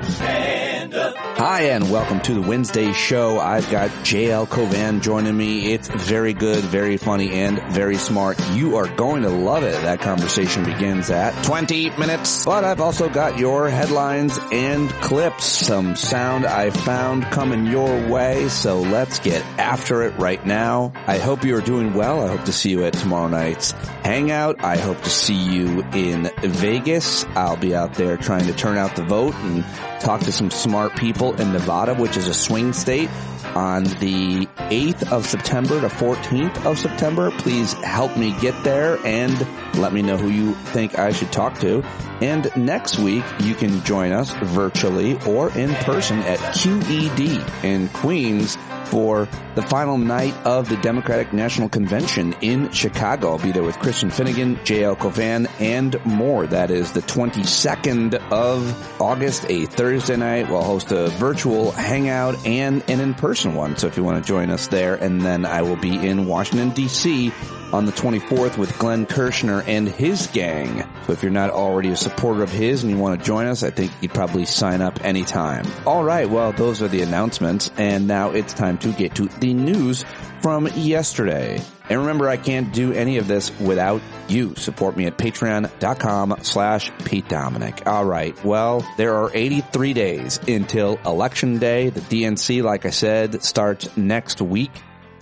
Stand up. Hi, and welcome to the Wednesday show. I've got JL Cauvin joining me. It's very good, very funny, and very smart. You are going to love it. That conversation begins at 20 minutes. But I've also got your headlines and clips. Some sound I found coming your way. So let's get after it right now. I hope you are doing well. I hope to see you at tomorrow night's hangout. I hope to see you in Vegas. I'll be out there trying to turn out the vote and talk to some smart people in Nevada, which is a swing state, on the 8th of September to 14th of September. Please help me get there and let me know who you think I should talk to. And next week, you can join us virtually or in person at QED in Queens for the final night of the Democratic National Convention in Chicago. I'll be there with Christian Finnegan, JL Cauvin, and more. That is the 22nd of August, a Thursday night. We'll host a virtual hangout and an in-person one. So if you want to join us there, and then I will be in Washington, D.C. on the 24th with Glenn Kirshner and his gang. So if you're not already a supporter of his and you want to join us, I think you'd probably sign up anytime. All right, well, those are the announcements, and now it's time to get to the news from yesterday. And remember, I can't do any of this without you. Support me at patreon.com/PeteDominic. All right, well, there are 83 days until Election Day. The DNC, like I said, starts next week.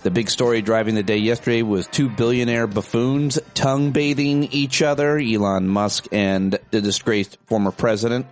The big story driving the day yesterday was two billionaire buffoons tongue-bathing each other, Elon Musk and the disgraced former president.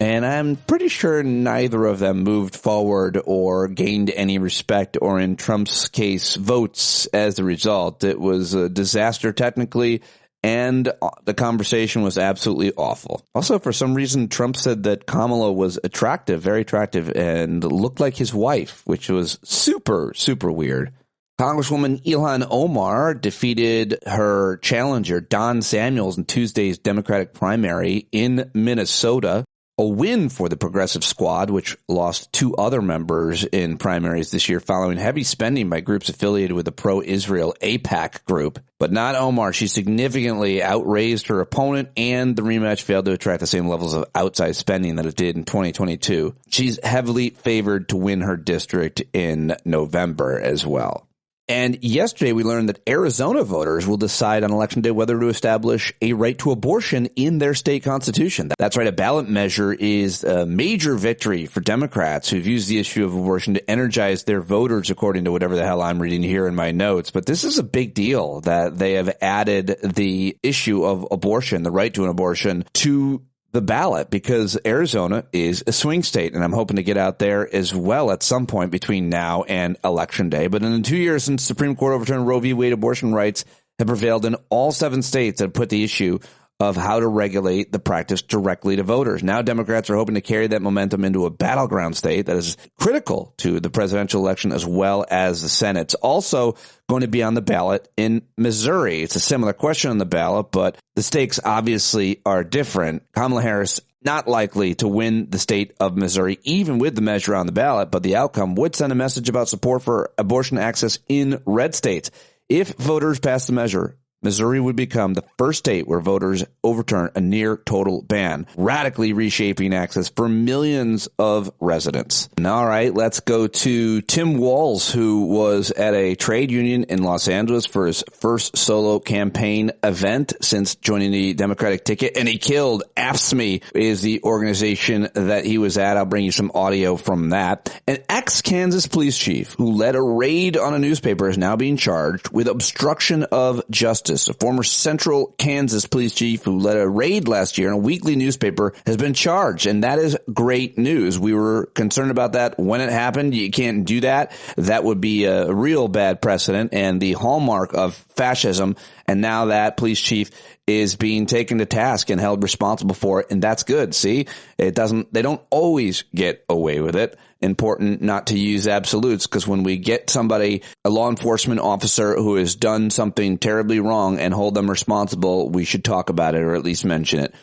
And I'm pretty sure neither of them moved forward or gained any respect, or in Trump's case, votes as a result. It was a disaster technically, and the conversation was absolutely awful. Also, for some reason, Trump said that Kamala was attractive, very attractive, and looked like his wife, which was super, super weird. Congresswoman Ilhan Omar defeated her challenger, Don Samuels, in Tuesday's Democratic primary in Minnesota. A win for the Progressive Squad, which lost two other members in primaries this year following heavy spending by groups affiliated with the pro-Israel AIPAC group. But not Omar. She significantly outraised her opponent, and the rematch failed to attract the same levels of outside spending that it did in 2022. She's heavily favored to win her district in November as well. And yesterday we learned that Arizona voters will decide on Election Day whether to establish a right to abortion in their state constitution. That's right. A ballot measure is a major victory for Democrats who've used the issue of abortion to energize their voters, according to whatever the hell I'm reading here in my notes. But this is a big deal that they have added the issue of abortion, the right to an abortion, to the ballot, because Arizona is a swing state, and I'm hoping to get out there as well at some point between now and Election Day. But in the 2 years since the Supreme Court overturned Roe v. Wade, abortion rights have prevailed in all 7 states that put the issue of how to regulate the practice directly to voters. Now Democrats are hoping to carry that momentum into a battleground state that is critical to the presidential election as well as the Senate. It's also going to be on the ballot in Missouri. It's a similar question on the ballot, but the stakes obviously are different. Kamala Harris not likely to win the state of Missouri, even with the measure on the ballot, but the outcome would send a message about support for abortion access in red states. If voters pass the measure, Missouri would become the first state where voters overturn a near total ban, radically reshaping access for millions of residents. And all right, let's go to Tim Walz, who was at a trade union in Los Angeles for his first solo campaign event since joining the Democratic ticket, and he killed. AFSCME is the organization that he was at. I'll bring you some audio from that. An ex-Kansas police chief who led a raid on a newspaper is now being charged with obstruction of justice. A former Central Kansas police chief who led a raid last year in a weekly newspaper has been charged, and that is great news. We were concerned about that when it happened. You can't do that. That would be a real bad precedent and the hallmark of fascism, and now that police chief is being taken to task and held responsible for it, and that's good. See, they don't always get away with it. Important not to use absolutes, because when we get somebody, a law enforcement officer who has done something terribly wrong, and hold them responsible, we should talk about it or at least mention it.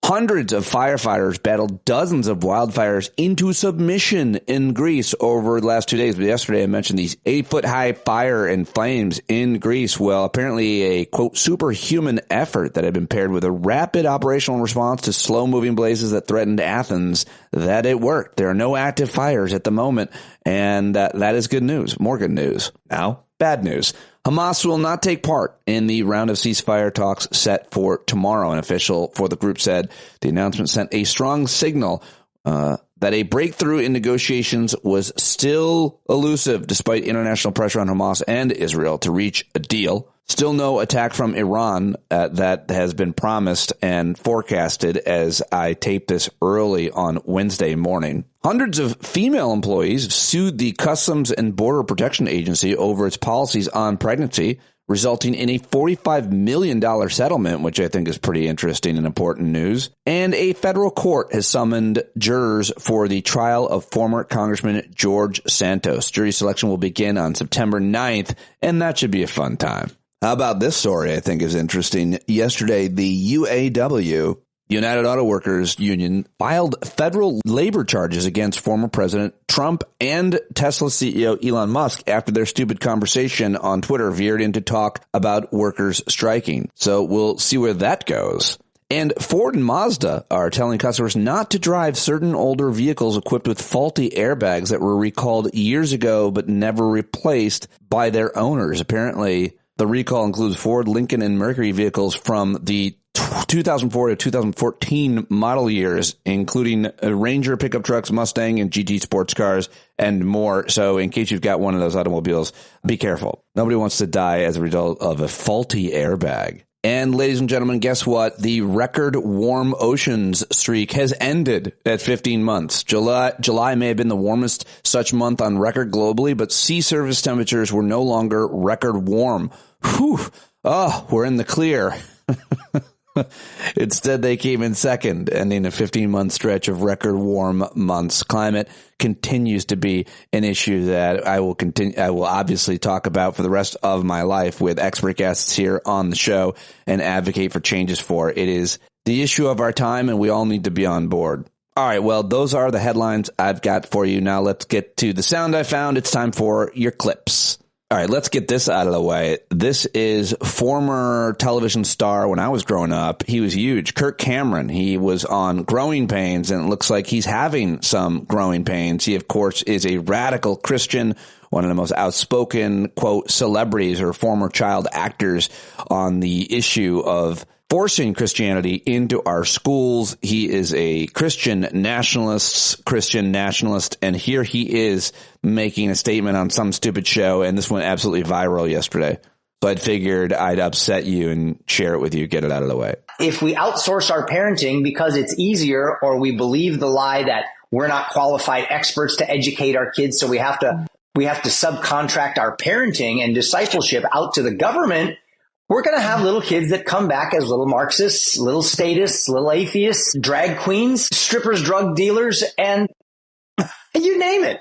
Hundreds of firefighters battled dozens of wildfires into submission in Greece over the last 2 days. But yesterday I mentioned these 8-foot-high fire and flames in Greece. Well, apparently a, quote, superhuman effort that had been paired with a rapid operational response to slow-moving blazes that threatened Athens, that it worked. There are no active fires at the moment, and that is good news. More good news. Now, bad news. Hamas will not take part in the round of ceasefire talks set for tomorrow. An official for the group said the announcement sent a strong signal that a breakthrough in negotiations was still elusive despite international pressure on Hamas and Israel to reach a deal. Still no attack from Iran that has been promised and forecasted as I tape this early on Wednesday morning. Hundreds of female employees sued the Customs and Border Protection Agency over its policies on pregnancy, resulting in a $45 million settlement, which I think is pretty interesting and important news. And a federal court has summoned jurors for the trial of former Congressman George Santos. Jury selection will begin on September 9th, and that should be a fun time. How about this story I think is interesting? Yesterday, the UAW, United Auto Workers Union, filed federal labor charges against former President Trump and Tesla CEO Elon Musk after their stupid conversation on Twitter veered into talk about workers striking. So we'll see where that goes. And Ford and Mazda are telling customers not to drive certain older vehicles equipped with faulty airbags that were recalled years ago but never replaced by their owners. Apparently, the recall includes Ford, Lincoln, and Mercury vehicles from the 2004 to 2014 model years, including Ranger pickup trucks, Mustang, and GT sports cars, and more. So in case you've got one of those automobiles, be careful. Nobody wants to die as a result of a faulty airbag. And ladies and gentlemen, guess what? The record warm oceans streak has ended at 15 months. July may have been the warmest such month on record globally, but sea surface temperatures were no longer record warm. Whew. Oh, we're in the clear. Instead, they came in second, ending a 15-month stretch of record warm months. Climate continues to be an issue that I will obviously talk about for the rest of my life with expert guests here on the show and advocate for changes for. It is the issue of our time, and we all need to be on board. All right, well, those are the headlines I've got for you. Now let's get to the sound I found. It's time for your clips. All right, let's get this out of the way. This is former television star when I was growing up. He was huge. Kirk Cameron. He was on Growing Pains, and it looks like he's having some growing pains. He, of course, is a radical Christian, one of the most outspoken, quote, celebrities or former child actors on the issue of forcing Christianity into our schools. He is a Christian nationalist, and here he is making a statement on some stupid show, and this went absolutely viral yesterday. So I figured I'd upset you and share it with you, get it out of the way. If we outsource our parenting because it's easier, or we believe the lie that we're not qualified experts to educate our kids, so we have to subcontract our parenting and discipleship out to the government, we're going to have little kids that come back as little Marxists, little statists, little atheists, drag queens, strippers, drug dealers, and you name it.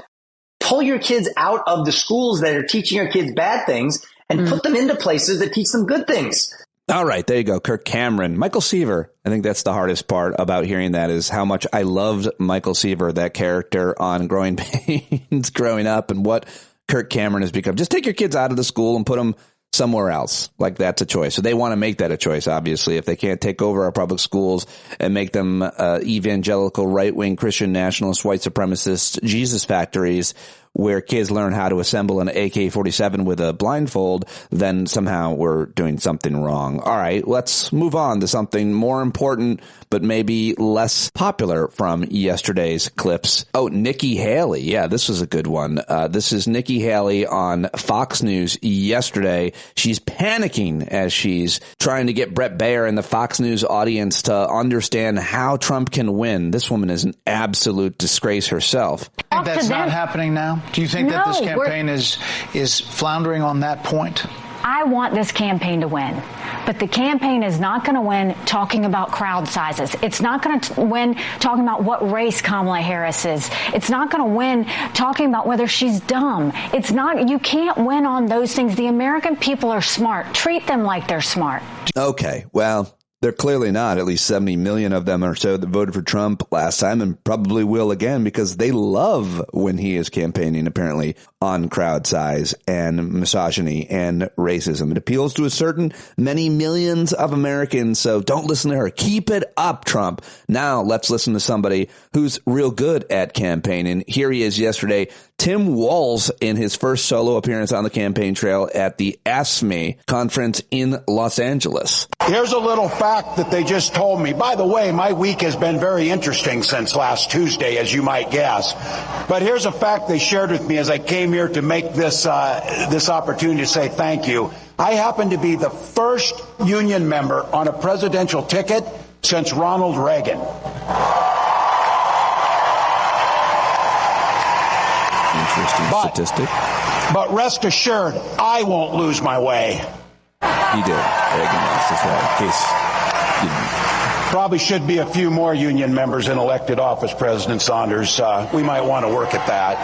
Pull your kids out of the schools that are teaching your kids bad things and put them into places that teach them good things. All right, there you go. Kirk Cameron. Michael Seaver. I think that's the hardest part about hearing that is how much I loved Michael Seaver, that character on Growing Pains growing up, and what Kirk Cameron has become. Just take your kids out of the school and put them somewhere else. Like, that's a choice. So they want to make that a choice, obviously. If they can't take over our public schools and make them evangelical, right-wing, Christian nationalist, white supremacist Jesus factories where kids learn how to assemble an AK-47 with a blindfold, then somehow we're doing something wrong. All right, let's move on to something more important, but maybe less popular from yesterday's clips. Oh, Nikki Haley. Yeah, this was a good one. This is Nikki Haley on Fox News yesterday. She's panicking as she's trying to get Brett Baer and the Fox News audience to understand how Trump can win. This woman is an absolute disgrace herself. I think that's not happening now? Do you think that this campaign is floundering on that point? I want this campaign to win, but the campaign is not going to win talking about crowd sizes. It's not going to win talking about what race Kamala Harris is. It's not going to win talking about whether she's dumb. It's not. You can't win on those things. The American people are smart. Treat them like they're smart. Okay, well, They're clearly not. At least 70 million of them or so that voted for Trump last time and probably will again because they love when he is campaigning, apparently, on crowd size and misogyny and racism. It appeals to a certain many millions of Americans, so don't listen to her. Keep it up, Trump. Now let's listen to somebody who's real good at campaigning. Here he is yesterday, Tim Walz, in his first solo appearance on the campaign trail at the Ask Me conference in Los Angeles. Here's a little fact that they just told me. By the way, my week has been very interesting since last Tuesday, as you might guess. But here's a fact they shared with me as I came here to make this opportunity to say thank you. I happen to be the first union member on a presidential ticket since Ronald Reagan. Interesting statistic. But rest assured, I won't lose my way. He did. Reagan lost his way. In case you didn't. Probably should be a few more union members in elected office, President Saunders. We might want to work at that.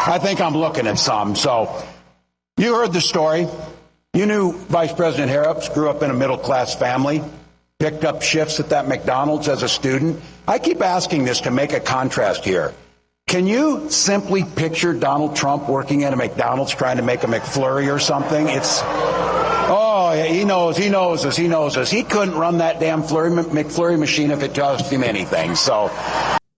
I think I'm looking at some. So you heard the story. You knew Vice President Harris grew up in a middle-class family, picked up shifts at that McDonald's as a student. I keep asking this to make a contrast here. Can you simply picture Donald Trump working at a McDonald's trying to make a McFlurry or something? He knows us. He couldn't run that damn McFlurry machine if it cost him anything. So,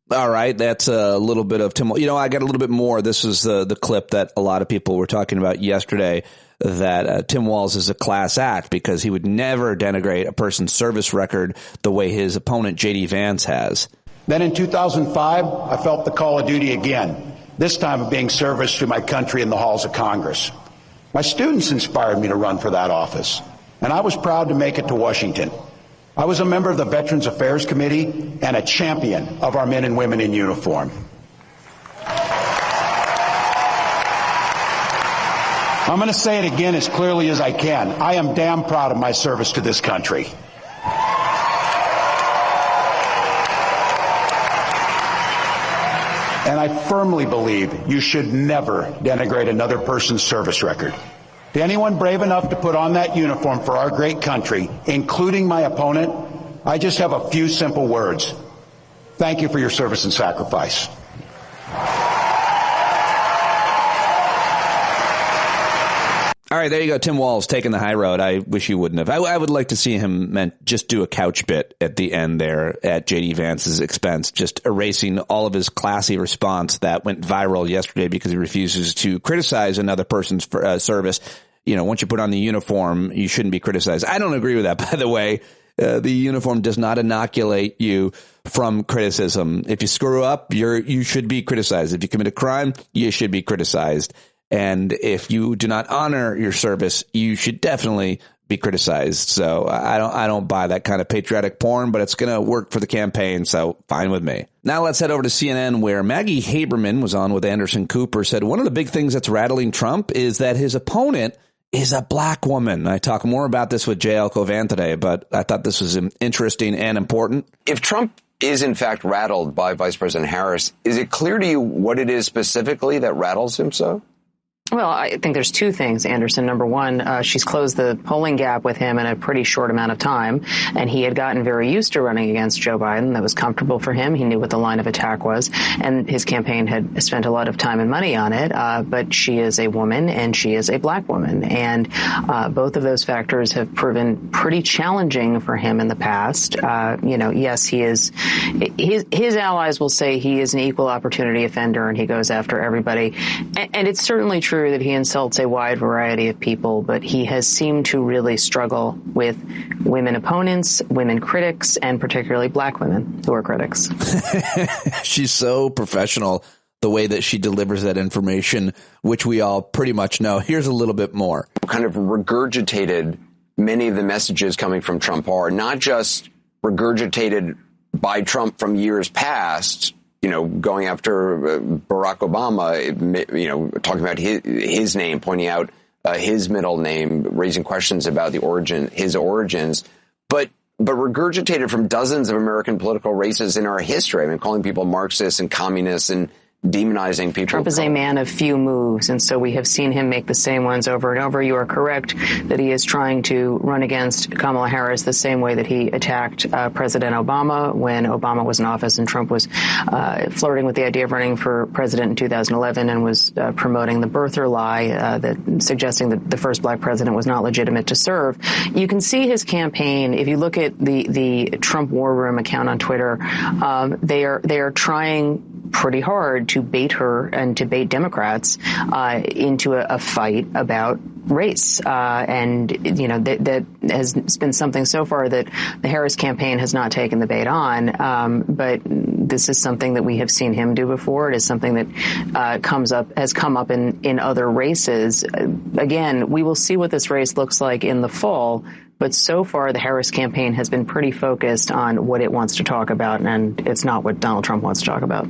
all right, that's a little bit of Tim. I got a little bit more. This is the clip that a lot of people were talking about yesterday, that Tim Walz is a class act because he would never denigrate a person's service record the way his opponent, J.D. Vance, has. Then in 2005, I felt the call of duty again, this time of being service to my country in the halls of Congress. My students inspired me to run for that office, and I was proud to make it to Washington. I was a member of the Veterans Affairs Committee and a champion of our men and women in uniform. I'm going to say it again as clearly as I can. I am damn proud of my service to this country. And I firmly believe you should never denigrate another person's service record. To anyone brave enough to put on that uniform for our great country, including my opponent, I just have a few simple words. Thank you for your service and sacrifice. All right, there you go. Tim Walz taking the high road. I wish he wouldn't have. I would like to see him just do a couch bit at the end there at J.D. Vance's expense, just erasing all of his classy response that went viral yesterday because he refuses to criticize another person's service. Once you put on the uniform, you shouldn't be criticized. I don't agree with that, by the way. The uniform does not inoculate you from criticism. If you screw up, you should be criticized. If you commit a crime, you should be criticized. And if you do not honor your service, you should definitely be criticized. So I don't buy that kind of patriotic porn, but it's going to work for the campaign. So fine with me. Now let's head over to CNN, where Maggie Haberman was on with Anderson Cooper, said one of the big things that's rattling Trump is that his opponent is a black woman. I talk more about this with JL Cauvin today, but I thought this was interesting and important. If Trump is in fact rattled by Vice President Harris, is it clear to you what it is specifically that rattles him so? Well, I think there's two things, Anderson. Number one, she's closed the polling gap with him in a pretty short amount of time, and he had gotten very used to running against Joe Biden. That was comfortable for him. He knew what the line of attack was, and his campaign had spent a lot of time and money on it. But she is a woman, and she is a black woman, and both of those factors have proven pretty challenging for him in the past. Yes, he is. His allies will say he is an equal opportunity offender, and he goes after everybody, and it's certainly true that he insults a wide variety of people, but he has seemed to really struggle with women opponents, women critics, and particularly black women who are critics. She's so professional, the way that she delivers that information, which we all pretty much know. Here's a little bit more. Kind of regurgitated many of the messages coming from Trump are not just regurgitated by Trump from years past, going after Barack Obama, talking about his name, pointing out his middle name, raising questions about his origins, but regurgitated from dozens of American political races in our history. I mean, calling people Marxists and communists and demonizing people. Trump is a man of few moves, and so we have seen him make the same ones over and over. You are correct that he is trying to run against Kamala Harris the same way that he attacked President Obama when Obama was in office and Trump was flirting with the idea of running for president in 2011 and was promoting the birther lie that suggesting that the first black president was not legitimate to serve. You can see his campaign. If you look at the Trump War Room account on Twitter, they are trying pretty hard to bait her and to bait Democrats into a fight about race. And, you know, that has been something so far that the Harris campaign has not taken the bait on. But this is something that we have seen him do before. It is something that has come up in other races. Again, we will see what this race looks like in the fall. But so far, the Harris campaign has been pretty focused on what it wants to talk about, and it's not what Donald Trump wants to talk about.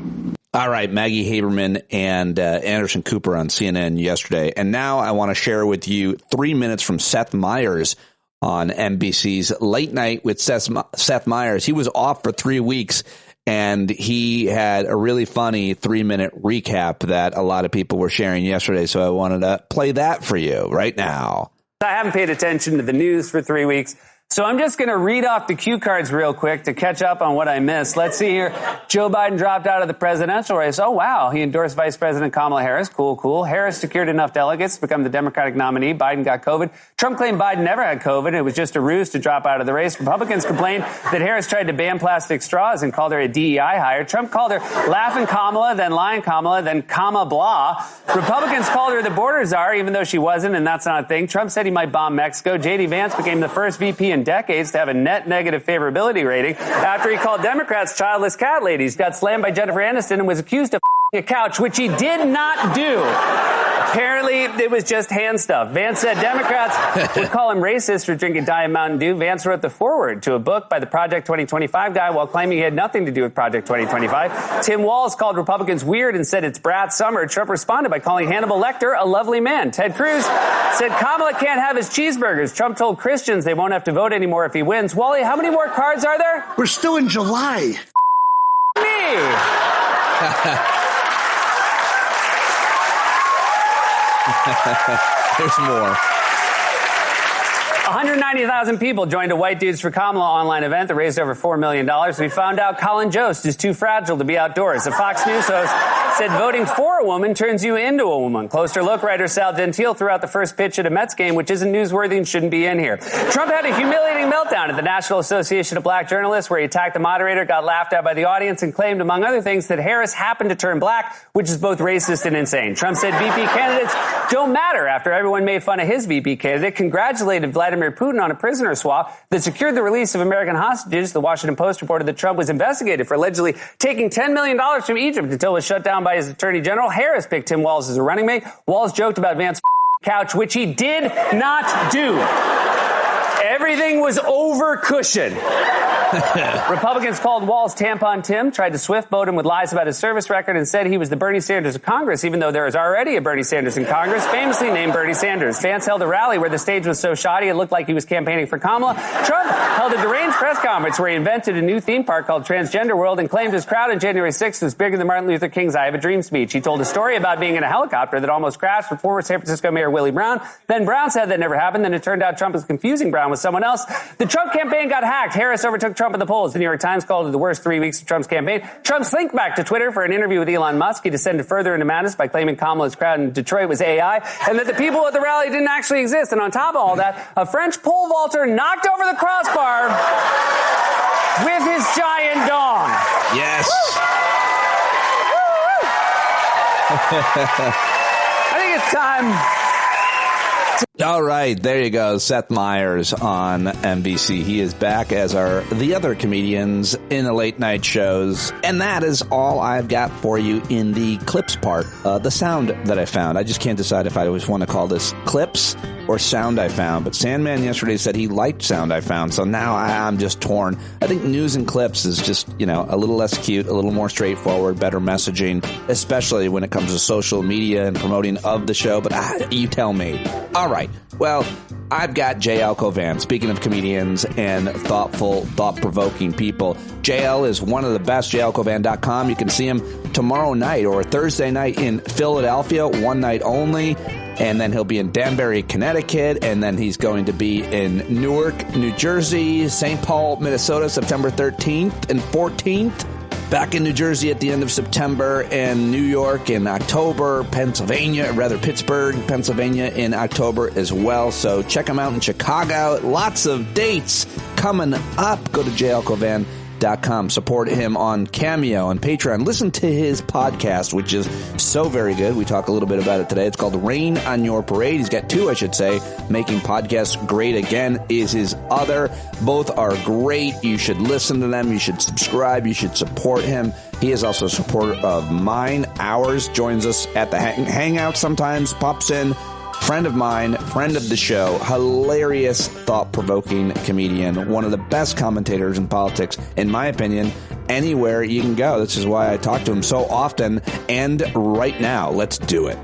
All right, Maggie Haberman and Anderson Cooper on CNN yesterday. And now I want to share with you 3 minutes from Seth Meyers on NBC's Late Night with Seth Meyers. He was off for 3 weeks, and he had a really funny 3-minute recap that a lot of people were sharing yesterday. So I wanted to play that for you right now. I haven't paid attention to the news for 3 weeks, so I'm just going to read off the cue cards real quick to catch up on what I missed. Let's see here. Joe Biden dropped out of the presidential race. Oh, wow. He endorsed Vice President Kamala Harris. Cool. Harris secured enough delegates to become the Democratic nominee. Biden got COVID. Trump claimed Biden never had COVID. It was just a ruse to drop out of the race. Republicans complained that Harris tried to ban plastic straws and called her a DEI hire. Trump called her Laughing Kamala, then Lying Kamala, then Kama blah. Republicans called her the border czar, even though she wasn't, and that's not a thing. Trump said he might bomb Mexico. J.D. Vance became the first VP in decades to have a net negative favorability rating after he called Democrats childless cat ladies, got slammed by Jennifer Aniston, and was accused of a couch, which he did not do. Apparently, it was just hand stuff. Vance said Democrats would call him racist for drinking Diet Mountain Dew. Vance wrote the foreword to a book by the Project 2025 guy while claiming he had nothing to do with Project 2025. Tim Walz called Republicans weird and said it's brat summer. Trump responded by calling Hannibal Lecter a lovely man. Ted Cruz said Kamala can't have his cheeseburgers. Trump told Christians they won't have to vote anymore if he wins. Wally, how many more cards are there? We're still in July. Me. There's more. 190,000 people joined a White Dudes for Kamala online event that raised over $4 million. We found out Colin Jost is too fragile to be outdoors. The Fox News host said voting for a woman turns you into a woman. Closer look, writer Sal Gentile threw out the first pitch at a Mets game, which isn't newsworthy and shouldn't be in here. Trump had a humiliating meltdown at the National Association of Black Journalists where he attacked the moderator, got laughed at by the audience, and claimed, among other things, that Harris happened to turn black, which is both racist and insane. Trump said VP candidates don't matter after everyone made fun of his VP candidate, congratulated Vladimir Putin on a prisoner swap that secured the release of American hostages. The Washington Post reported that Trump was investigated for allegedly taking $10 million from Egypt until it was shut down by his attorney general. Harris picked Tim Walz as a running mate. Walz joked about Vance's couch, which he did not do. Everything was over cushion. Republicans called Walz Tampon Tim, tried to swift boat him with lies about his service record, and said he was the Bernie Sanders of Congress, even though there is already a Bernie Sanders in Congress, famously named Bernie Sanders. Vance held a rally where the stage was so shoddy it looked like he was campaigning for Kamala. Trump held a deranged press conference where he invented a new theme park called Transgender World and claimed his crowd on January 6th was bigger than Martin Luther King's I Have a Dream speech. He told a story about being in a helicopter that almost crashed with former San Francisco Mayor Willie Brown. Then Brown said that never happened. Then it turned out Trump was confusing Brown with someone else. The Trump campaign got hacked. Harris overtook Trump in the polls. The New York Times called it the worst 3 weeks of Trump's campaign. Trump slinked back to Twitter for an interview with Elon Musk. He descended further into madness by claiming Kamala's crowd in Detroit was AI and that the people at the rally didn't actually exist. And on top of all that, a French pole vaulter knocked over the crossbar with his giant dong. Yes. I think it's time. All right, there you go. Seth Meyers on NBC. He is back, as are the other comedians in the late night shows. And that is all I've got for you in the clips part. The sound that I found. I just can't decide if I always want to call this clips or sound I found. But Sandman yesterday said he liked sound I found. So now I'm just torn. I think news and clips is just, a little less cute, a little more straightforward, better messaging, especially when it comes to social media and promoting of the show. But you tell me. All right. Well, I've got JL Cauvin. Speaking of comedians and thoughtful, thought-provoking people, JL is one of the best, jlcauvin.com. You can see him tomorrow night or Thursday night in Philadelphia, one night only. And then he'll be in Danbury, Connecticut. And then he's going to be in Newark, New Jersey, St. Paul, Minnesota, September 13th and 14th. Back in New Jersey at the end of September, and New York in October, Pittsburgh, Pennsylvania in October as well. So check him out in Chicago. Lots of dates coming up. Go to jlcauvin.com. Support him on CAmeo, on Patreon. Listen to his podcast, which is so very good. We talk a little bit about it today. It's called Rain on Your Parade. He's got two, I should say. Making Podcasts Great Again is his other. Both are great. You should listen to them. You should subscribe. You should support him. He is also a supporter of mine. Ours joins us at the Hangout sometimes, pops in. Friend of mine, friend of the show, hilarious, thought-provoking comedian, one of the best commentators in politics, in my opinion, anywhere you can go. This is why I talk to him so often, and right now, let's do it.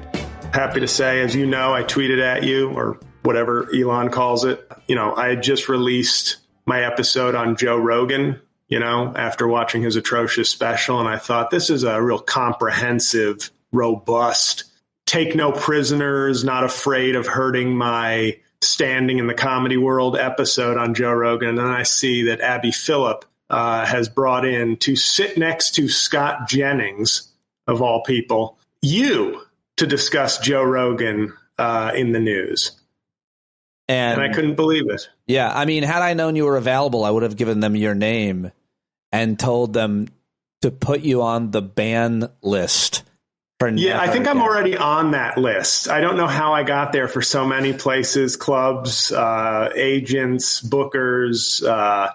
Happy to say, as you know, I tweeted at you, or whatever Elon calls it. I had just released my episode on Joe Rogan, after watching his atrocious special, and I thought this is a real comprehensive, robust, take no prisoners, not afraid of hurting my standing in the comedy world episode on Joe Rogan. And then I see that Abby Phillip has brought in to sit next to Scott Jennings, of all people, you to discuss Joe Rogan in the news. And I couldn't believe it. Yeah. I mean, had I known you were available, I would have given them your name and told them to put you on the ban list. Yeah, I think I'm already on that list. I don't know how I got there for so many places, clubs, agents, bookers,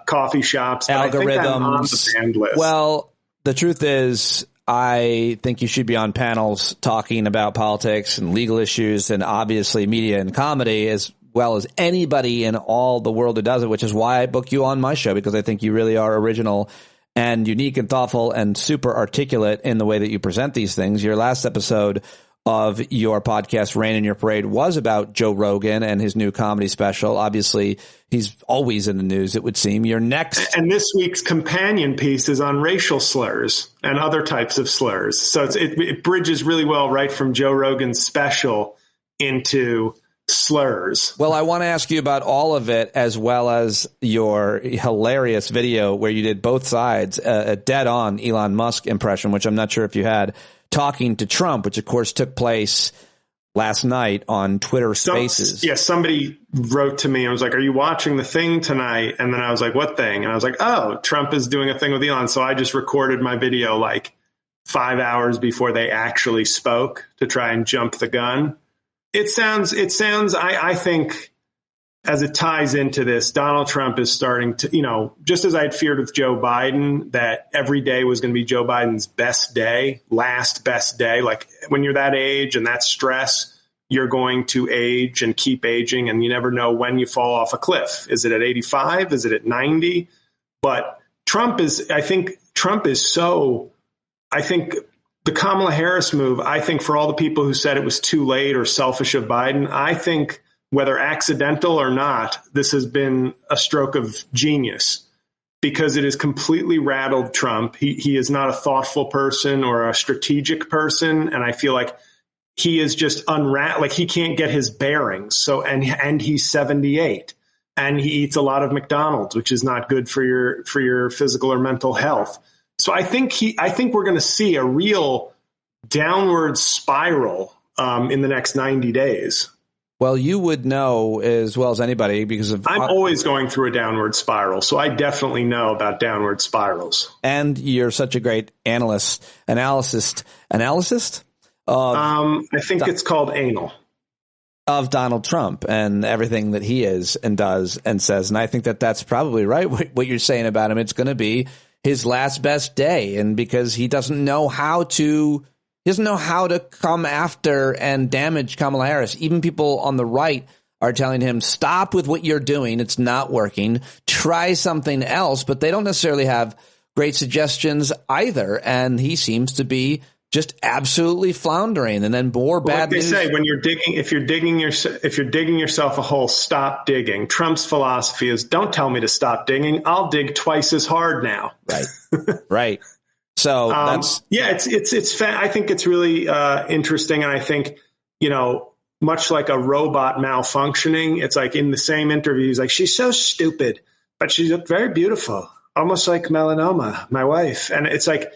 coffee shops. Algorithms. I think I'm on the banned list. Well, the truth is, I think you should be on panels talking about politics and legal issues and obviously media and comedy as well as anybody in all the world who does it, which is why I book you on my show, because I think you really are original and unique and thoughtful and super articulate in the way that you present these things. Your last episode of your podcast, Rain in Your Parade, was about Joe Rogan and his new comedy special. Obviously, he's always in the news, it would seem. Your next... And this week's companion piece is on racial slurs and other types of slurs. So it bridges really well right from Joe Rogan's special into slurs. Well, I want to ask you about all of it, as well as your hilarious video where you did both sides, a dead-on Elon Musk impression, which I'm not sure if you had, talking to Trump, which of course took place last night on Twitter Spaces. Somebody wrote to me and was like, "Are you watching the thing tonight?" And then I was like, "What thing?" And I was like, "Oh, Trump is doing a thing with Elon." So I just recorded my video like 5 hours before they actually spoke to try and jump the gun. It sounds, I think, as it ties into this, Donald Trump is starting to, just as I had feared with Joe Biden, that every day was going to be Joe Biden's best day, last best day. Like when you're that age and that stress, you're going to age and keep aging, and you never know when you fall off a cliff. Is it at 85? Is it at 90? But I think the Kamala Harris move, I think for all the people who said it was too late or selfish of Biden, I think whether accidental or not, this has been a stroke of genius because it has completely rattled Trump. He is not a thoughtful person or a strategic person. And I feel like he is just like he can't get his bearings. So, and he's 78 and he eats a lot of McDonald's, which is not good for your physical or mental health. So I think we're going to see a real downward spiral in the next 90 days. Well, you would know as well as anybody because I'm always going through a downward spiral, so I definitely know about downward spirals. And you're such a great analyst. I think it's called anal. Of Donald Trump and everything that he is and does and says. And I think that that's probably right, what you're saying about him. It's going to be his last best day. And because he doesn't know how to come after and damage Kamala Harris. Even people on the right are telling him, stop with what you're doing. It's not working. Try something else. But they don't necessarily have great suggestions either. And he seems to be just absolutely floundering, and then more bad news. Like they say, when you're digging, if you're digging yourself a hole, stop digging. Trump's philosophy is, don't tell me to stop digging. I'll dig twice as hard now. Right. Right. So that's I think it's really interesting, and I think, you know, much like a robot malfunctioning, it's like in the same interview, he's like, she's so stupid, but she's very beautiful, almost like melanoma, my wife, and it's like.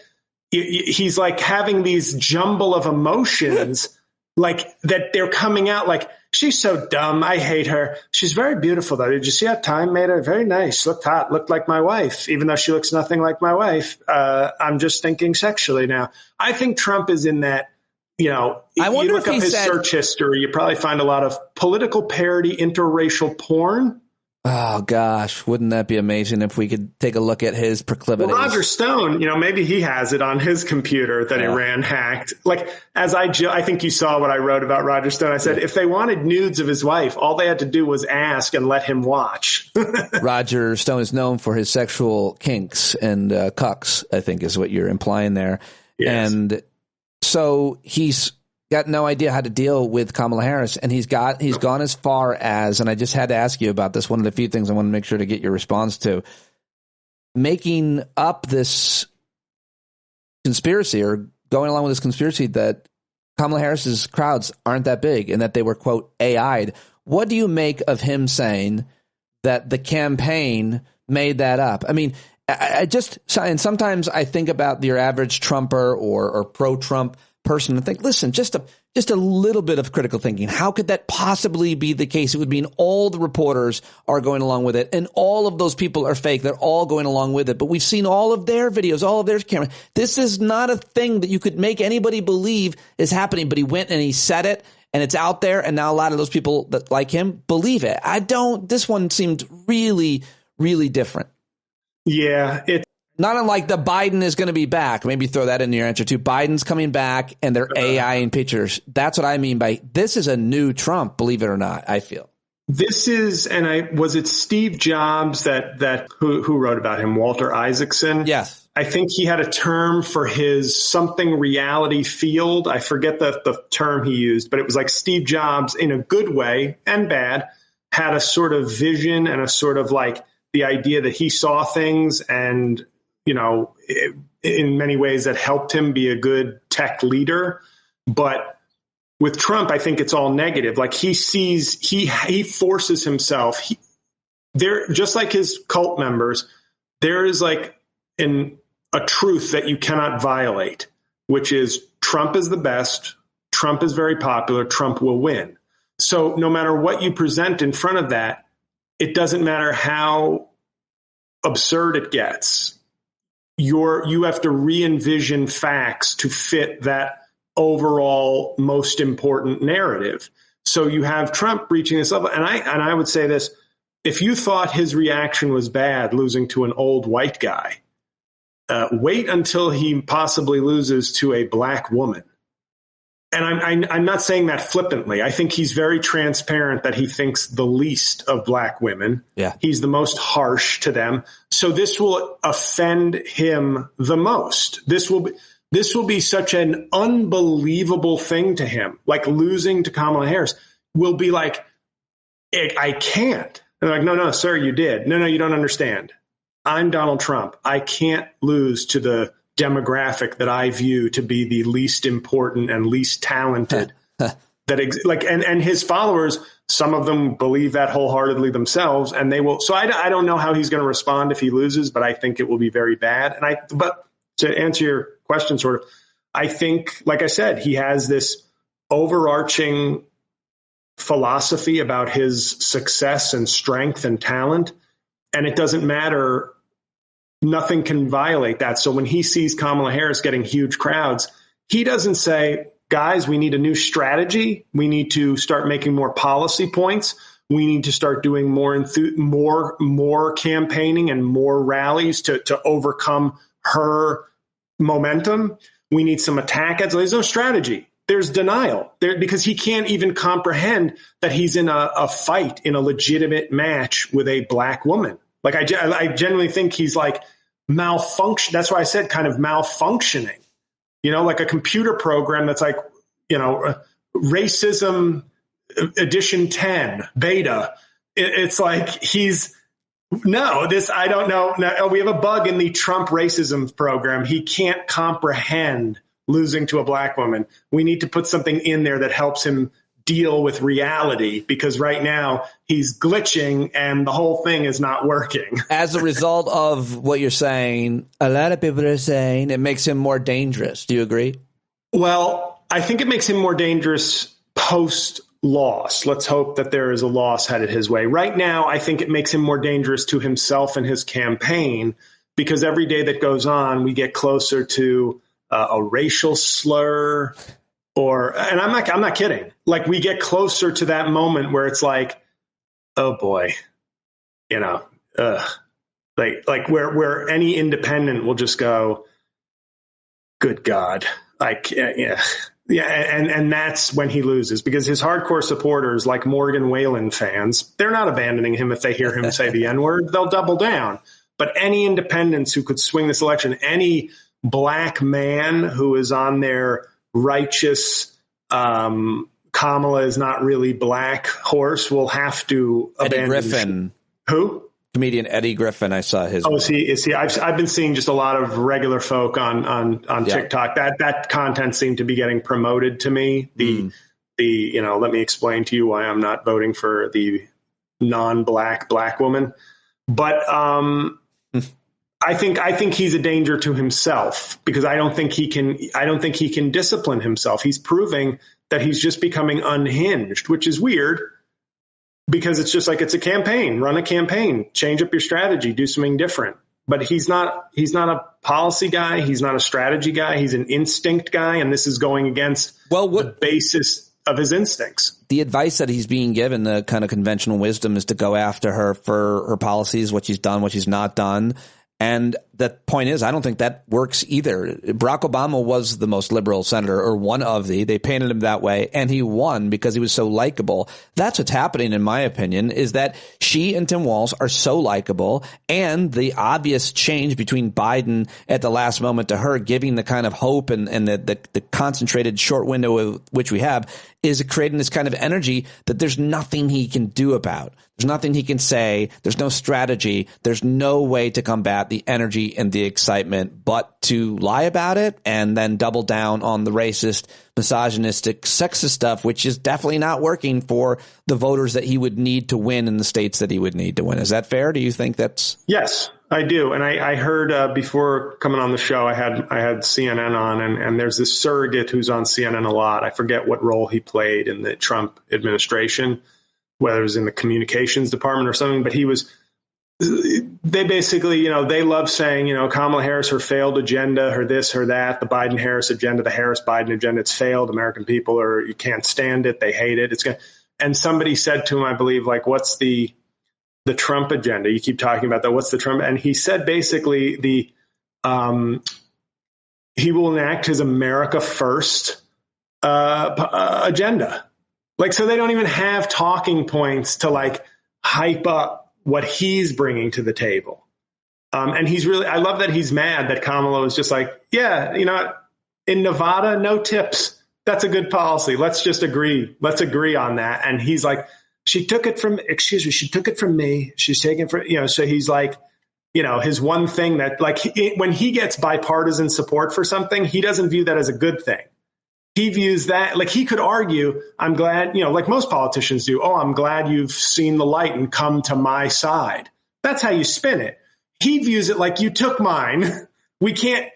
He's like having these jumble of emotions like that they're coming out like, she's so dumb. I hate her. She's very beautiful, though. Did you see how time made her very nice? Looked hot, looked like my wife, even though she looks nothing like my wife. I'm just thinking sexually now. I think Trump is in that, you know, I wonder you look if up his said, search history, you probably find a lot of political parody, interracial porn. Oh, gosh, wouldn't that be amazing if we could take a look at his proclivities? Well, Roger Stone, you know, maybe he has it on his computer that Iran hacked. Like, as I think you saw what I wrote about Roger Stone. I said, if they wanted nudes of his wife, all they had to do was ask and let him watch. Roger Stone is known for his sexual kinks and cucks, I think is what you're implying there. Yes. And so he's got no idea how to deal with Kamala Harris, and he's gone as far as, and I just had to ask you about this, one of the few things I want to make sure to get your response to, making up this conspiracy or going along with this conspiracy that Kamala Harris's crowds aren't that big and that they were, quote, AI'd. What do you make of him saying that the campaign made that up? I mean, and sometimes I think about your average Trumper or pro-Trump person and think, listen, just a little bit of critical thinking. How could that possibly be the case? It would mean all the reporters are going along with it, and all of those people are fake. They're all going along with it. But we've seen all of their videos, all of their cameras. This is not a thing that you could make anybody believe is happening. But he went and he said it, and it's out there, and now a lot of those people that like him believe it. This one seemed really, really different. Yeah, not unlike the Biden is going to be back. Maybe throw that in your answer too. Biden's coming back and they're AI in pictures. That's what I mean by this is a new Trump, believe it or not, I feel. This is, was it Steve Jobs who wrote about him? Walter Isaacson? Yes. I think he had a term for his something reality field. I forget the term he used, but it was like Steve Jobs in a good way and bad had a sort of vision and a sort of like the idea that he saw things and, you know, in many ways that helped him be a good tech leader. But with Trump, I think it's all negative. Like he forces himself there, just like his cult members, there is like a truth that you cannot violate, which is Trump is the best. Trump is very popular. Trump will win. So no matter what you present in front of that, it doesn't matter how absurd it gets. You have to re-envision facts to fit that overall most important narrative. So you have Trump reaching this level. And I would say this, if you thought his reaction was bad, losing to an old white guy, wait until he possibly loses to a black woman. And I'm not saying that flippantly. I think he's very transparent that he thinks the least of black women. Yeah. He's the most harsh to them. So this will offend him the most. This will be such an unbelievable thing to him. Like losing to Kamala Harris will be like, I can't. And they're like, no, sir, you did. No, you don't understand. I'm Donald Trump. I can't lose to the demographic that I view to be the least important and least talented. And his followers, some of them believe that wholeheartedly themselves, and they will. So I don't know how he's going to respond if he loses, but I think it will be very bad. But to answer your question, sort of, I think, like I said, he has this overarching philosophy about his success and strength and talent, and it doesn't matter. Nothing can violate that. So when he sees Kamala Harris getting huge crowds, he doesn't say, guys, we need a new strategy. We need to start making more policy points. We need to start doing more campaigning and more rallies to overcome her momentum. We need some attack ads. There's no strategy. There's denial because he can't even comprehend that he's in a fight in a legitimate match with a black woman. Like I genuinely think he's like malfunction. That's why I said kind of malfunctioning. like a computer program that's like, racism edition 10 beta. It's like I don't know. No, we have a bug in the Trump racism program. He can't comprehend losing to a black woman. We need to put something in there that helps him deal with reality, because right now he's glitching and the whole thing is not working. As a result of what you're saying, a lot of people are saying it makes him more dangerous. Do you agree? Well, I think it makes him more dangerous post-loss. Let's hope that there is a loss headed his way. Right now, I think it makes him more dangerous to himself and his campaign, because every day that goes on, we get closer to a racial slur. And I'm not kidding. Like, we get closer to that moment where it's like, oh boy, like where any independent will just go, good God, like, yeah. And that's when he loses, because his hardcore supporters, like Morgan Whalen fans, they're not abandoning him if they hear him say the N-word. They'll double down. But any independents who could swing this election, any black man who is on their righteous Kamala is not really black horse will have to abandon. Eddie Griffin. Who? Comedian Eddie Griffin. I saw his. Oh, is he? I've been seeing just a lot of regular folk on TikTok. That content seemed to be getting promoted to me. Let me explain to you why I'm not voting for the non-black black woman. But I think he's a danger to himself, because I don't think he can discipline himself. He's proving that he's just becoming unhinged, which is weird, because it's just like, it's a campaign. Run a campaign, change up your strategy, do something different. But he's not a policy guy. He's not a strategy guy. He's an instinct guy. And this is going against the basis of his instincts. The advice that he's being given, the kind of conventional wisdom, is to go after her for her policies, what she's done, what she's not done. And the point is, I don't think that works either. Barack Obama was the most liberal senator, or one of they painted him that way, and he won because he was so likable. That's what's happening, in my opinion, is that she and Tim Walz are so likable, and the obvious change between Biden at the last moment to her giving the kind of hope and the concentrated short window of which we have is creating this kind of energy that there's nothing he can do about. There's nothing he can say. There's no strategy. There's no way to combat the energy and the excitement but to lie about it and then double down on the racist, misogynistic, sexist stuff, which is definitely not working for the voters that he would need to win in the states that he would need to win. Is that fair? Do you think that's? Yes, I do. And I heard before coming on the show, I had CNN on, and there's this surrogate who's on CNN a lot. I forget what role he played in the Trump administration, whether it was in the communications department or something, but they basically, they love saying, Kamala Harris, her failed agenda, her this, her that, the Biden-Harris agenda, the Harris-Biden agenda, it's failed. American people you can't stand it. They hate it. And somebody said to him, I believe, like, what's the Trump agenda? You keep talking about that. What's the Trump? And he said basically he will enact his America First agenda. Like, so they don't even have talking points to like hype up what he's bringing to the table. And I love that he's mad that Kamala was just like, yeah, in Nevada, no tips. That's a good policy. Let's just agree. Let's agree on that. And he's like, she took it from me. She's taking it from, so he's like, his one thing that like when he gets bipartisan support for something, he doesn't view that as a good thing. He views that like he could argue, I'm glad, like most politicians do. Oh, I'm glad you've seen the light and come to my side. That's how you spin it. He views it like you took mine. We can't.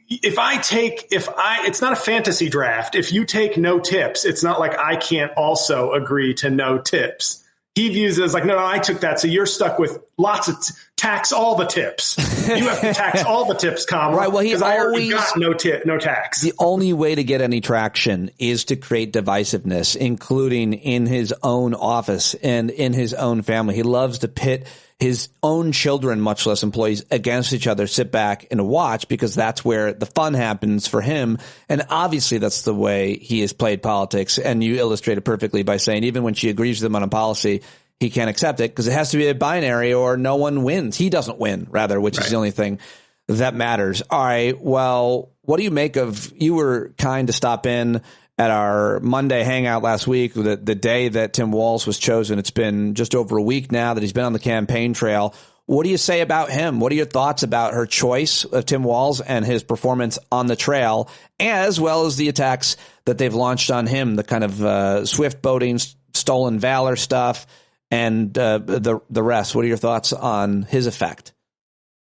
It's not a fantasy draft. If you take no tips, it's not like I can't also agree to no tips. He views it as like, no, I took that. So you're stuck with lots of tax all the tips. You have to tax all the tips, Kamala. Right. Well, because I already got no tax. The only way to get any traction is to create divisiveness, including in his own office and in his own family. He loves to pit his own children, much less employees, against each other, sit back and watch, because that's where the fun happens for him. And obviously that's the way he has played politics. And you illustrate it perfectly by saying even when she agrees with him on a policy, he can't accept it because it has to be a binary or no one wins. He doesn't win, rather, which is the only thing that matters. All right. Well, what do you make of, you were kind to stop in at our Monday hangout last week, the day that Tim Walz was chosen. It's been just over a week now that he's been on the campaign trail. What do you say about him? What are your thoughts about her choice of Tim Walz and his performance on the trail, as well as the attacks that they've launched on him, the kind of swift boating, stolen valor stuff, and the rest? What are your thoughts on his effect?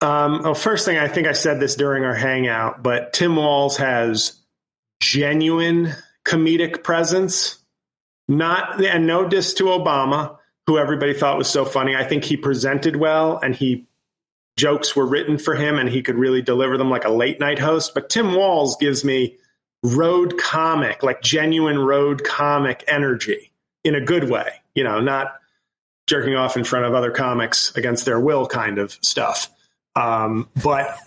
Well, first thing, I think I said this during our hangout, but Tim Walz has genuine comedic presence, and no diss to Obama, who everybody thought was so funny. I think he presented well, and jokes were written for him, and he could really deliver them like a late night host. But Tim Walz gives me road comic, like genuine road comic energy in a good way, not jerking off in front of other comics against their will kind of stuff. But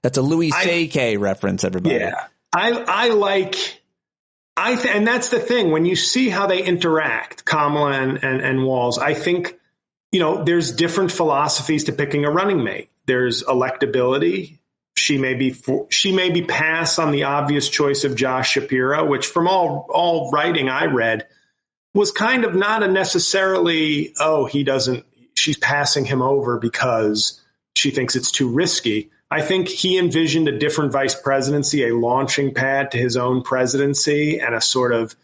that's a Louis C.K. reference, everybody. Yeah, and that's the thing. When you see how they interact, Kamala and Walz, I think, there's different philosophies to picking a running mate. There's electability. She may be pass on the obvious choice of Josh Shapiro, which from all writing I read was kind of not a necessarily, she's passing him over because she thinks it's too risky. I think he envisioned a different vice presidency, a launching pad to his own presidency, and a sort of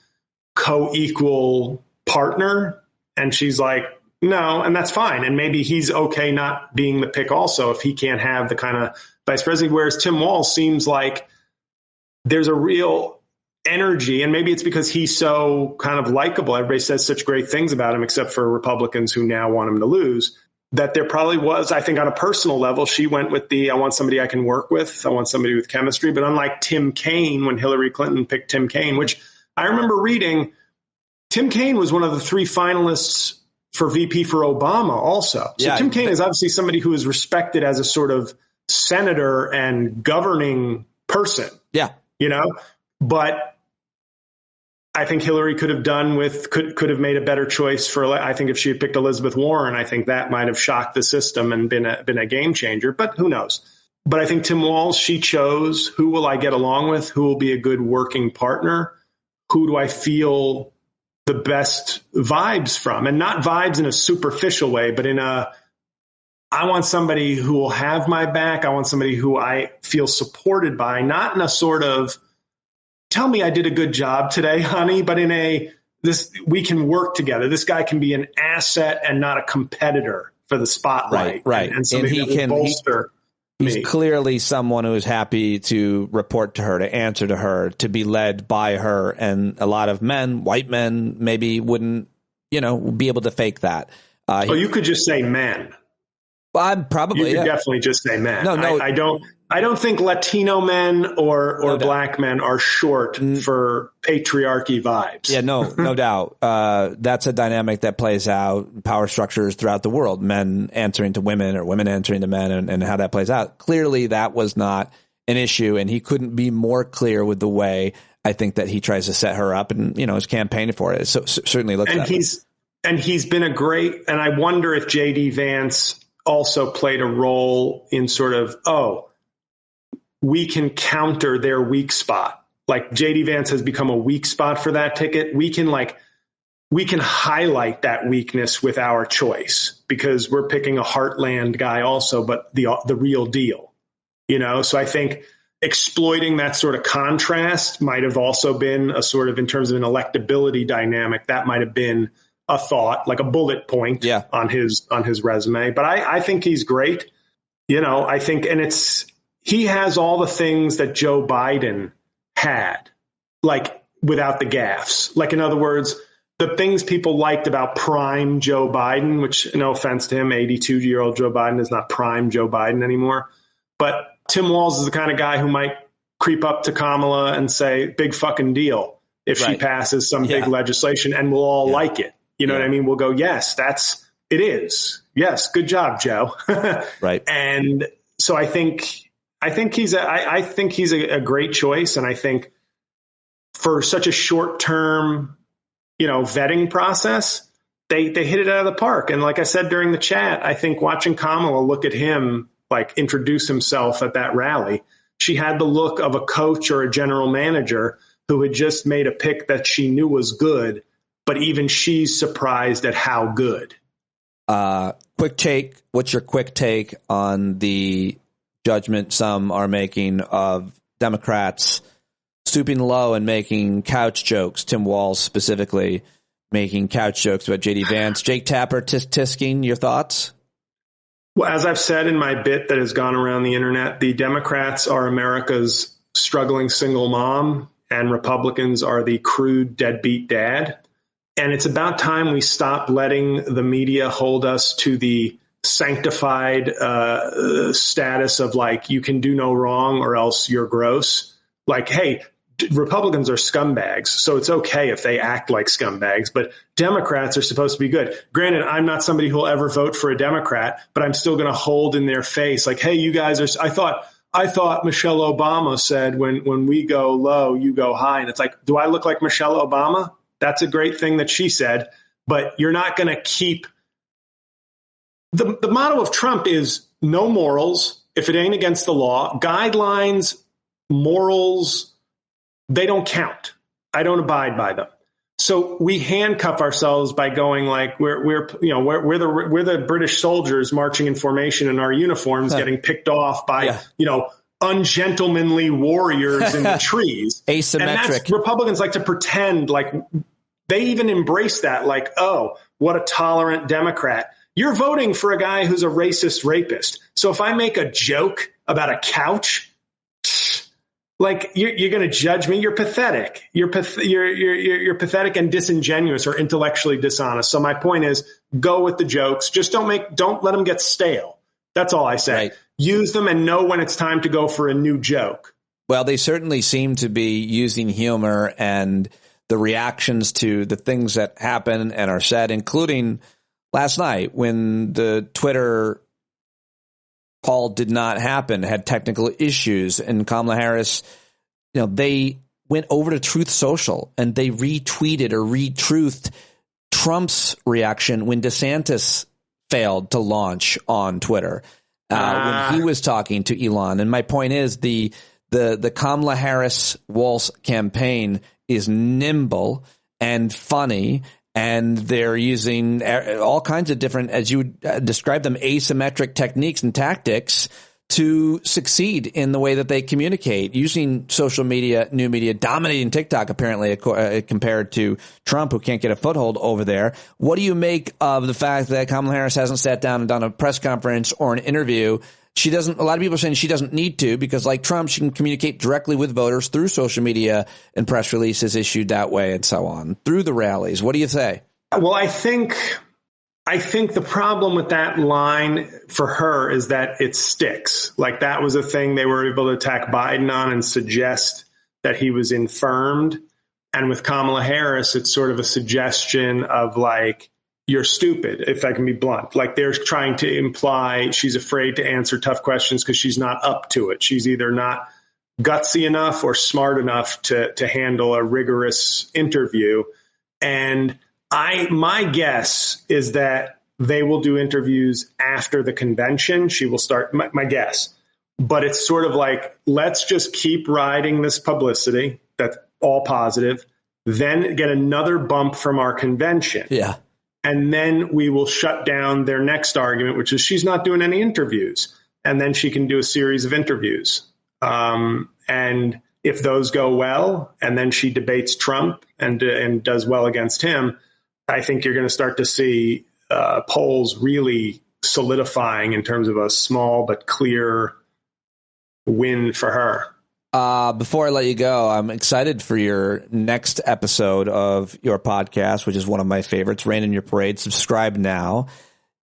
co-equal partner. And she's like, no, and that's fine. And maybe he's okay not being the pick also if he can't have the kind of vice presidency. Whereas Tim Walz seems like there's a real energy, and maybe it's because he's so kind of likable. Everybody says such great things about him, except for Republicans who now want him to lose. That there probably was, I think on a personal level, she went with I want somebody I can work with. I want somebody with chemistry. But unlike Tim Kaine, when Hillary Clinton picked Tim Kaine, which I remember reading, Tim Kaine was one of the 3 finalists for VP for Obama also. So Tim Kaine is obviously somebody who is respected as a sort of senator and governing person. Yeah. But I think Hillary could have made a better choice I think if she had picked Elizabeth Warren, I think that might have shocked the system and been a game changer, but who knows? But I think Tim Walz, she chose who will I get along with? Who will be a good working partner? Who do I feel the best vibes from? And not vibes in a superficial way, but I want somebody who will have my back. I want somebody who I feel supported by, not in a sort of, tell me I did a good job today, honey, but we can work together. This guy can be an asset and not a competitor for the spotlight. Right. And somebody that will bolster me. He's clearly someone who is happy to report to her, to answer to her, to be led by her. And a lot of men, white men, maybe wouldn't, be able to fake that. You could just say men. Well, I'm probably. You could definitely just say men. No. I don't think Latino men or black men are short for patriarchy vibes. Yeah, no doubt. That's a dynamic that plays out, power structures throughout the world, men answering to women or women answering to men, and how that plays out. Clearly, that was not an issue, and he couldn't be more clear with the way I think that he tries to set her up and, is campaigning for it. So certainly looks that way. And he's been a great, and I wonder if J.D. Vance also played a role in sort of, we can counter their weak spot. Like J.D. Vance has become a weak spot for that ticket. We can highlight that weakness with our choice because we're picking a heartland guy also, but the real deal, So I think exploiting that sort of contrast might have also been a sort of, in terms of an electability dynamic, that might have been a thought, like a bullet point on his resume. But I think he's great. I think, and he has all the things that Joe Biden had, like without the gaffes. Like, in other words, the things people liked about prime Joe Biden, which, no offense to him, 82-year-old Joe Biden is not prime Joe Biden anymore. But Tim Walz is the kind of guy who might creep up to Kamala and say, big fucking deal if she passes some big legislation, and we'll all like it. You know what I mean? We'll go, yes, it is. Yes. Good job, Joe. Right. And so I think he's a great choice. And I think for such a short term, vetting process, they hit it out of the park. And like I said during the chat, I think watching Kamala look at him like introduce himself at that rally. She had the look of a coach or a general manager who had just made a pick that she knew was good, but even she's surprised at how good. Quick take. What's your quick take on the judgment some are making of Democrats stooping low and making couch jokes? Tim Walz specifically making couch jokes about J.D. Vance. Jake Tapper tisking. Your thoughts? Well, as I've said in my bit that has gone around the internet, the Democrats are America's struggling single mom, and Republicans are the crude deadbeat dad. And it's about time we stop letting the media hold us to the sanctified status of like, you can do no wrong or else you're gross. Like, hey, Republicans are scumbags, so it's okay if they act like scumbags, but Democrats are supposed to be good. Granted, I'm not somebody who will ever vote for a Democrat, but I'm still going to hold in their face like, hey, you guys are, I thought Michelle Obama said when we go low, you go high. And it's like, do I look like Michelle Obama? That's a great thing that she said, but you're not going to keep. The motto of Trump is no morals if it ain't against the law. Guidelines, morals, they don't count. I don't abide by them. So we handcuff ourselves by going like we're the British soldiers marching in formation in our uniforms, getting picked off by ungentlemanly warriors in the trees. Asymmetric. And that's, Republicans like to pretend like they even embrace that. Like, oh, what a tolerant Democrat. You're voting for a guy who's a racist rapist. So if I make a joke about a couch, like you're going to judge me. You're pathetic. You're pathetic and disingenuous or intellectually dishonest. So my point is, go with the jokes. Just don't let them get stale. That's all I say. Right. Use them and know when it's time to go for a new joke. Well, they certainly seem to be using humor and the reactions to the things that happen and are said, including last night when the Twitter call did not happen, had technical issues, and Kamala Harris, they went over to Truth Social and they retweeted or retruthed Trump's reaction when DeSantis failed to launch on Twitter when he was talking to Elon. And my point is the Kamala Harris Walz campaign is nimble and funny, and they're using all kinds of different, as you would describe them, asymmetric techniques and tactics to succeed in the way that they communicate, using social media, new media, dominating TikTok, apparently, compared to Trump, who can't get a foothold over there. What do you make of the fact that Kamala Harris hasn't sat down and done a press conference or an interview? She doesn't. A lot of people are saying she doesn't need to because, like Trump, she can communicate directly with voters through social media and press releases issued that way and so on, through the rallies. What do you say? Well, I think the problem with that line for her is that it sticks. Like that was a thing they were able to attack Biden on and suggest that he was infirmed. And with Kamala Harris, it's sort of a suggestion of like, you're stupid, if I can be blunt. Like they're trying to imply she's afraid to answer tough questions because she's not up to it. She's either not gutsy enough or smart enough to handle a rigorous interview. And my guess is that they will do interviews after the convention. She will start, my guess. But it's sort of like, let's just keep riding this publicity. That's all positive. Then get another bump from our convention. Yeah. And then we will shut down their next argument, which is she's not doing any interviews. And then she can do a series of interviews. And if those go well, and then she debates Trump and does well against him, I think you're going to start to see polls really solidifying in terms of a small but clear win for her. Before I let you go, I'm excited for your next episode of your podcast, which is one of my favorites, Rain in Your Parade. Subscribe now.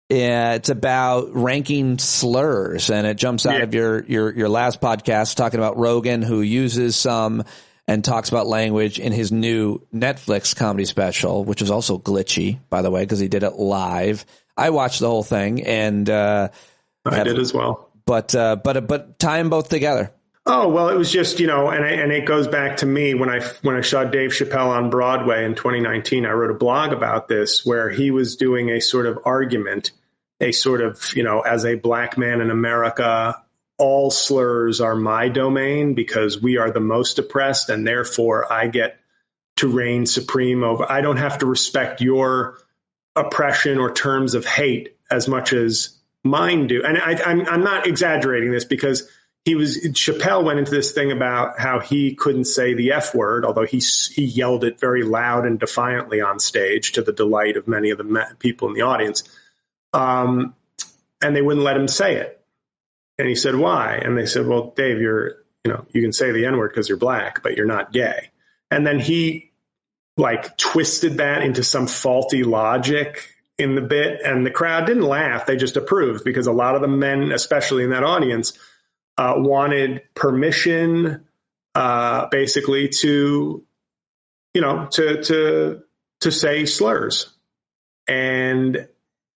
It's about ranking slurs, and it jumps out of your last podcast talking about Rogan, who uses some and talks about language in his new Netflix comedy special, which is also glitchy, by the way, because he did it live. I watched the whole thing, and I did as well. But tie them both together. Oh, well, it was just, and it goes back to me when I saw Dave Chappelle on Broadway in 2019. I wrote a blog about this where he was doing a sort of argument a sort of, as a black man in America, all slurs are my domain because we are the most oppressed, and therefore I get to reign supreme over. I don't have to respect your oppression or terms of hate as much as mine do. And I'm not exaggerating this because Chappelle went into this thing about how he couldn't say the F word, although he yelled it very loud and defiantly on stage to the delight of many of the people in the audience. And they wouldn't let him say it. And he said, why? And they said, well, Dave, you can say the N word because you're black, but you're not gay. And then he twisted that into some faulty logic in the bit. And the crowd didn't laugh. They just approved because a lot of the men, especially in that audience, wanted permission, basically to say slurs. And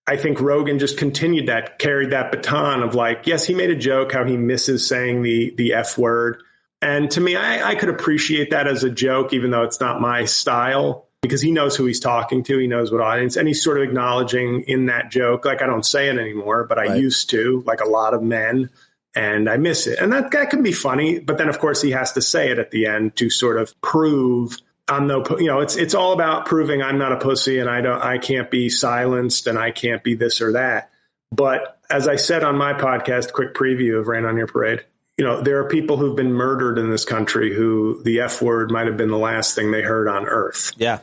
I think Rogan just carried that baton of yes, he made a joke how he misses saying the F word. And to me, I could appreciate that as a joke, even though it's not my style, because he knows who he's talking to. He knows what audience, and he's sort of acknowledging in that joke, I don't say it anymore, but I used to, like a lot of men, and I miss it. And that can be funny. But then, of course, he has to say it at the end to sort of prove it's all about proving I'm not a pussy and I can't be silenced and I can't be this or that. But as I said on my podcast, quick preview of Rain on Your Parade, there are people who've been murdered in this country who the F word might have been the last thing they heard on earth. Yeah.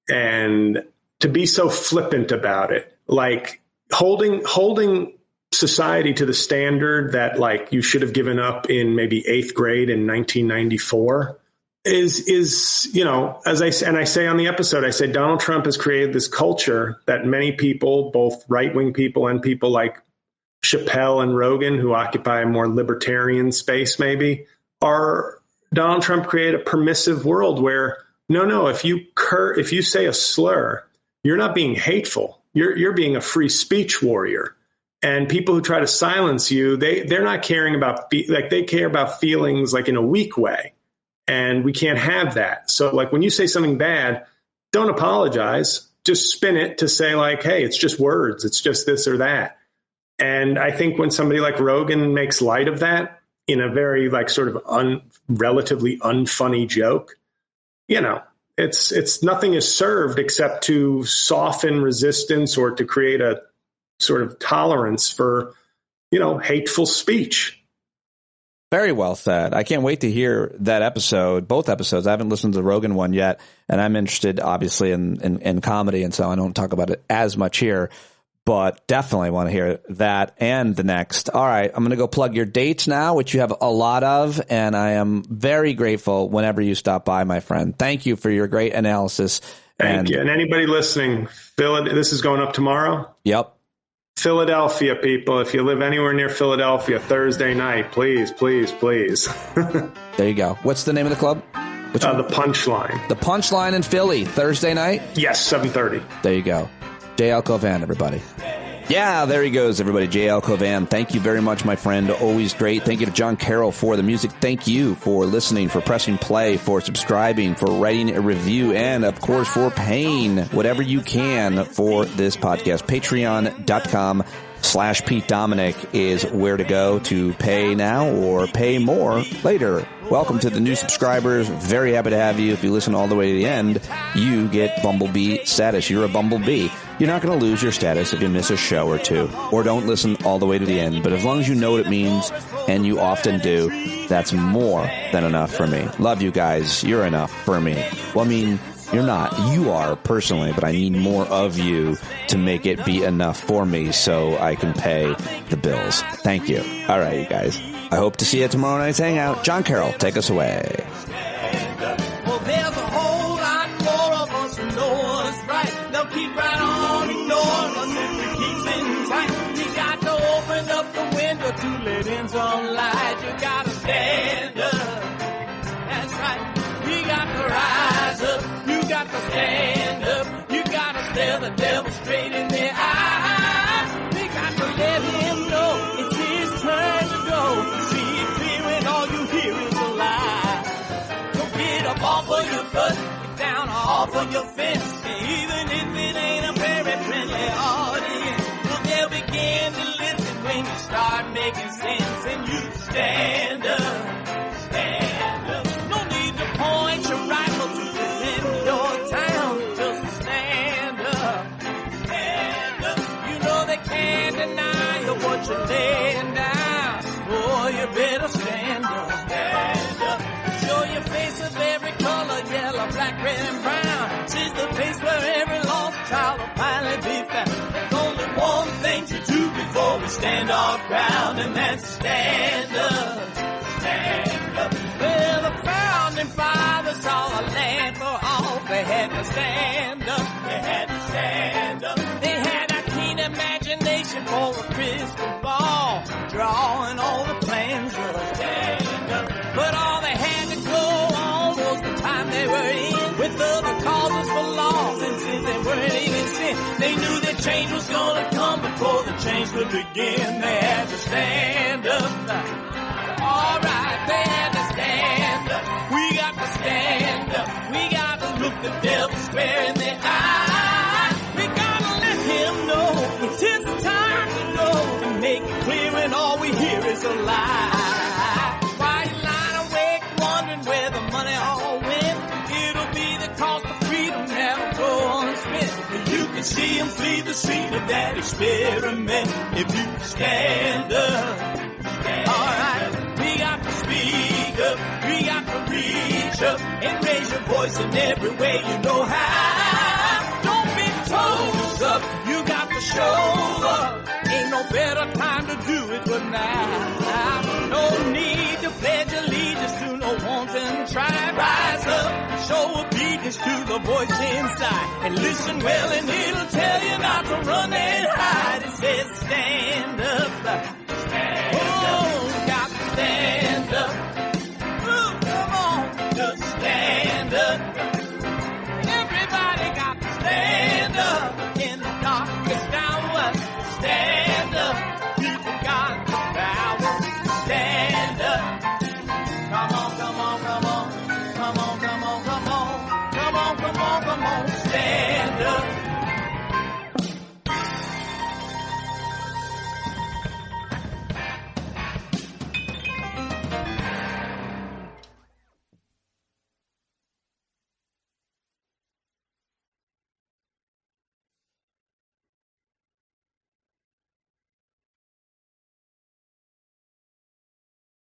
And to be so flippant about it, holding society to the standard that you should have given up in maybe 8th grade in 1994 is as I say on the episode, I say Donald Trump has created this culture that many people, both right-wing people and people like Chappelle and Rogan, who occupy a more libertarian space, maybe, Donald Trump created a permissive world where no, if you say a slur, you're not being hateful. You're being a free speech warrior. And people who try to silence you, they're not caring about they care about feelings in a weak way. And we can't have that. So when you say something bad, don't apologize. Just spin it to say hey, it's just words. It's just this or that. And I think when somebody like Rogan makes light of that in a very sort of relatively unfunny joke, it's nothing is served except to soften resistance or to create a sort of tolerance for, hateful speech. Very well said. I can't wait to hear that episode, both episodes. I haven't listened to the Rogan one yet, and I'm interested, obviously, in comedy, and so I don't talk about it as much here, but definitely want to hear that and the next. All right, I'm going to go plug your dates now, which you have a lot of, and I am very grateful whenever you stop by, my friend. Thank you for your great analysis. Thank you. And anybody listening, this is going up tomorrow? Yep. Philadelphia, people, if you live anywhere near Philadelphia, Thursday night, please, please, please. There you go. What's the name of the club? The Punchline. The Punchline in Philly, Thursday night? Yes, 7:30. There you go. JL Cauvin, everybody. Yeah, there he goes, everybody. JL Cauvin. Thank you very much, my friend. Always great. Thank you to Jon Carroll for the music. Thank you for listening, for pressing play, for subscribing, for writing a review, and, of course, for paying whatever you can for this podcast. Patreon.com/Pete Dominic is where to go to pay now or pay more later. Welcome to the new subscribers. Very happy to have you. If you listen all the way to the end, you get Bumblebee status. You're a Bumblebee. You're not going to lose your status if you miss a show or two, or don't listen all the way to the end. But as long as you know what it means, and you often do, that's more than enough for me. Love you guys. You're enough for me. Well, I mean, you're not. You are personally, but I need more of you to make it be enough for me so I can pay the bills. Thank you. All right, you guys. I hope to see you at tomorrow night's hangout. Jon Carroll, take us away. Well, there's a whole lot more of us who know what's right. They'll keep right on ignoring us if we keep sitting tight. You got to open up the window to let in some light. You got to stand up. That's right. You got to rise up. You got to stand up. You got to stare the devil straight in the eye. We got to let him know it's his turn to go. See it clear when all you hear is a lie. Don't get up off of your butt, get down off of your fence. Even if it ain't a very friendly audience, well, they'll begin when you start making sense and you stand up. Stand up. No need to point your rifle to defend your town. Just stand up. Stand up. You know they can't deny you what you're laying down. Boy, you better stand up. Stand up. Show your face of every color, yellow, black, red, and brown. This is the place where every lost child will finally be found. There's only one thing to do before we stand our ground, and that's stand up. Stand up. Well, the founding fathers saw a land for all. They had to stand up. They had to stand up. They had a keen imagination for a crystal ball, drawing all the plans of a stand up. But all they had to go on was the time they were in, with other causes for laws, and since they weren't even sin, they knew that change was gonna come before the change could begin. They had to stand up. Alright, they had to stand up. We got to stand up. We got to look the devil square in the eye. We gotta let him know it's his time to go, and make it clear when all we hear is a lie. Why you lying awake wondering where the money all went? It'll be the cost of freedom that'll go unspent. You can see him flee the scene of that experiment if you stand up. Alright, we got to speak up, we got to reach up, and raise your voice in every way you know how. Don't be toes up, you got to show up. Ain't no better time to do it but now. No need to pledge allegiance to no wanton tribe. Rise up, show obedience to the voice inside, and listen well and it'll tell you not to run and hide. It says stand up. Oh, got to stand.